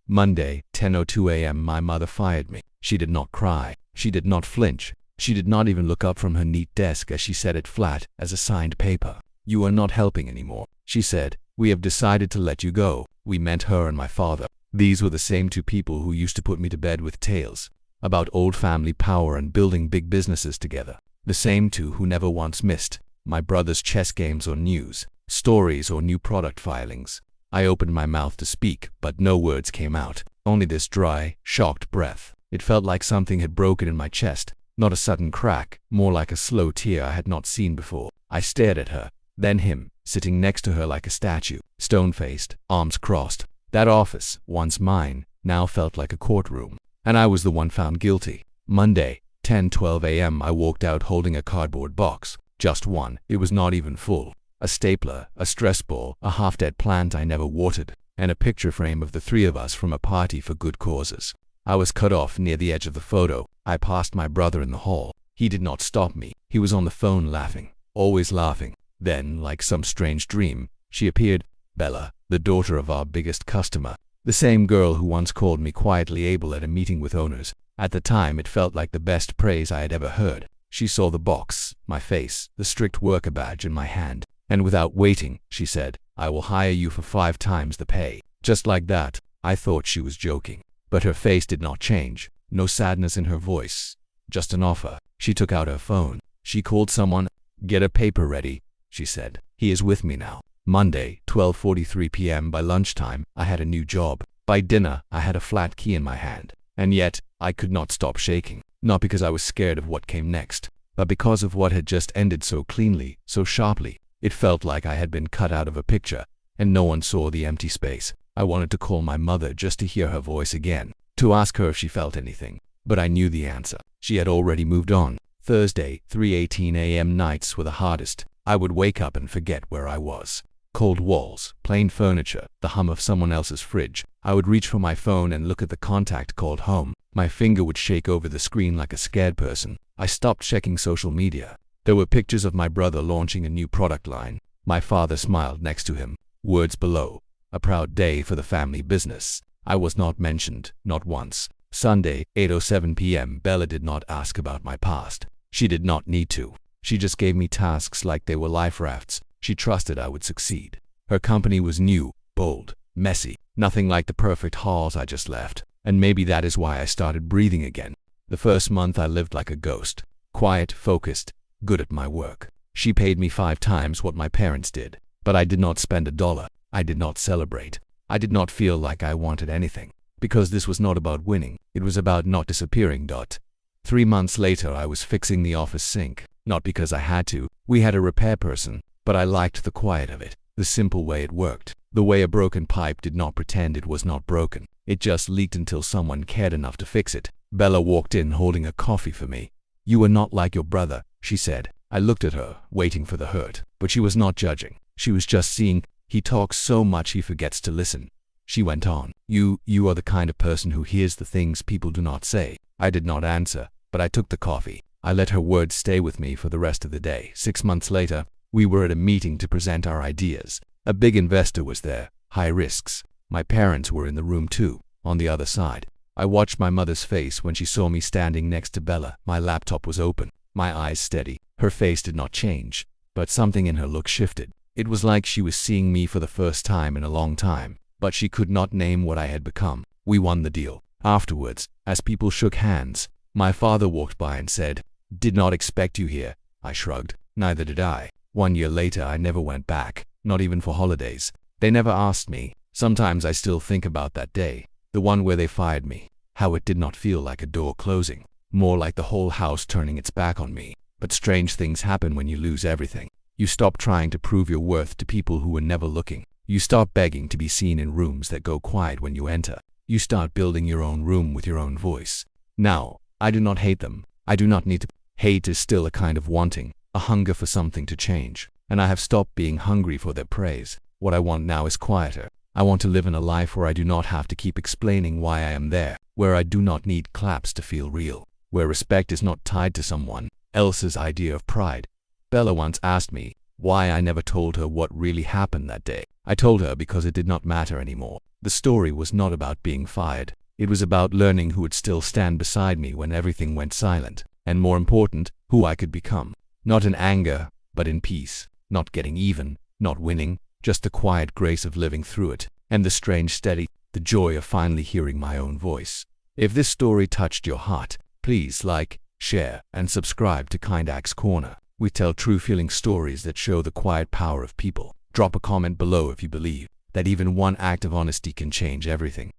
Monday, 10:02 a.m. My mother fired me. She did not cry. She did not flinch. She did not even look up from her neat desk as she said it flat as a signed paper. "You are not helping anymore," she said. "We have decided to let you go." We meant her and my father. These were the same two people who used to put me to bed with tales about old family power and building big businesses together. The same two who never once missed my brother's chess games or news, stories or new product filings. I opened my mouth to speak, but no words came out. Only this dry, shocked breath. It felt like something had broken in my chest. Not a sudden crack, more like a slow tear I had not seen before. I stared at her, then him, sitting next to her like a statue, stone-faced, arms crossed. That office, once mine, now felt like a courtroom. And I was the one found guilty. Monday, 10:12 a.m. I walked out holding a cardboard box. Just one. It was not even full. A stapler, a stress ball, a half-dead plant I never watered, and a picture frame of the three of us from a party for good causes. I was cut off near the edge of the photo. I passed my brother in the hall. He did not stop me. He was on the phone laughing, always laughing. Then, like some strange dream, she appeared. Bella, the daughter of our biggest customer. The same girl who once called me quietly able at a meeting with owners. At the time, it felt like the best praise I had ever heard. She saw the box, my face, the strict worker badge in my hand. And without waiting, she said, "I will hire you for 5 times the pay." Just like that. I thought she was joking. But her face did not change. No sadness in her voice. Just an offer. She took out her phone. She called someone. "Get a paper ready," she said. "He is with me now." Monday, 12:43 p.m. By lunchtime, I had a new job. By dinner, I had a flat key in my hand. And yet, I could not stop shaking. Not because I was scared of what came next, but because of what had just ended so cleanly, so sharply. It felt like I had been cut out of a picture, and no one saw the empty space. I wanted to call my mother just to hear her voice again, to ask her if she felt anything. But I knew the answer. She had already moved on. Thursday, 3:18 a.m. Nights were the hardest. I would wake up and forget where I was. Cold walls, plain furniture, the hum of someone else's fridge. I would reach for my phone and look at the contact called home. My finger would shake over the screen like a scared person. I stopped checking social media. There were pictures of my brother launching a new product line. My father smiled next to him. Words below. A proud day for the family business. I was not mentioned, not once. Sunday, 8:07 p.m. Bella did not ask about my past. She did not need to. She just gave me tasks like they were life rafts. She trusted I would succeed. Her company was new, bold, messy, nothing like the perfect halls I just left. And maybe that is why I started breathing again. The first month I lived like a ghost. Quiet, focused, good at my work. She paid me 5 times what my parents did. But I did not spend $1. I did not celebrate. I did not feel like I wanted anything. Because this was not about winning. It was about not disappearing. 3 months later I was fixing the office sink. Not because I had to. We had a repair person. But I liked the quiet of it. The simple way it worked. The way a broken pipe did not pretend it was not broken. It just leaked until someone cared enough to fix it. Bella walked in holding a coffee for me. "You are not like your brother," she said. I looked at her, waiting for the hurt. But she was not judging. She was just seeing. "He talks so much he forgets to listen." She went on. You are the kind of person who hears the things people do not say." I did not answer, but I took the coffee. I let her words stay with me for the rest of the day. 6 months later, we were at a meeting to present our ideas. A big investor was there. High risks. My parents were in the room too, on the other side. I watched my mother's face when she saw me standing next to Bella. My laptop was open, my eyes steady. Her face did not change, but something in her look shifted. It was like she was seeing me for the first time in a long time, but she could not name what I had become. We won the deal. Afterwards, as people shook hands, my father walked by and said, "Did not expect you here." I shrugged. Neither did I. 1 year later, I never went back, not even for holidays. They never asked me. Sometimes I still think about that day, the one where they fired me. How it did not feel like a door closing, more like the whole house turning its back on me. But strange things happen when you lose everything. You stop trying to prove your worth to people who were never looking. You stop begging to be seen in rooms that go quiet when you enter. You start building your own room with your own voice. Now, I do not hate them. I do not need to. Hate is still a kind of wanting, a hunger for something to change. And I have stopped being hungry for their praise. What I want now is quieter. I want to live in a life where I do not have to keep explaining why I am there, where I do not need claps to feel real, where respect is not tied to someone else's idea of pride. Bella once asked me why I never told her what really happened that day. I told her because it did not matter anymore. The story was not about being fired. It was about learning who would still stand beside me when everything went silent. And more important, who I could become. Not in anger, but in peace. Not getting even, not winning, just the quiet grace of living through it. And the strange steady, the joy of finally hearing my own voice. If this story touched your heart, please like, share, and subscribe to Kind Acts Corner. We tell true feeling stories that show the quiet power of people. Drop a comment below if you believe that even one act of honesty can change everything.